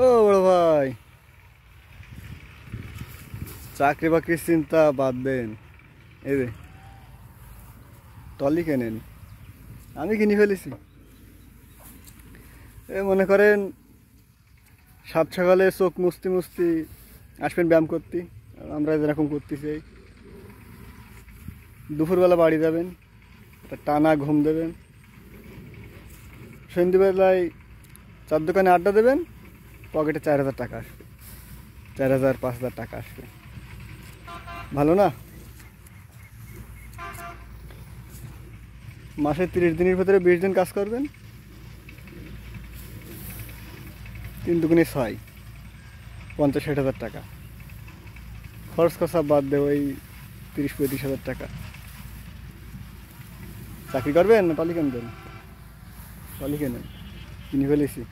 ও বড় ভাই, চাকরি বাকরির চিন্তা বাদ দেন। এই রে টলি কেনেন, আমি কিনে ফেলেছি। এ মনে করেন সাত সকালে চোখ মুছতে মুছতে আসবেন ব্যায়াম করতে, আমরা যেরকম করতেছি। দুপুরবেলা বাড়ি যাবেন, একটা টানা ঘুম দেবেন, সন্ধ্যেবেলায় চার দোকানে আড্ডা দেবেন, পকেটে 4,000 টাকা আসবে, 4,000 5,000 টাকা আসবে। ভালো না? মাসে 30 দিনের ভেতরে 20 দিন কাজ করবেন, 3 দুগুণে 6, 50-60 হাজার টাকা খরচ খরচা বাদ দেবো, ওই 30-35 হাজার টাকা। চাকরি করবেন না টলি কিনবেন? টলি কেনেন, কিনে ফেলেছি।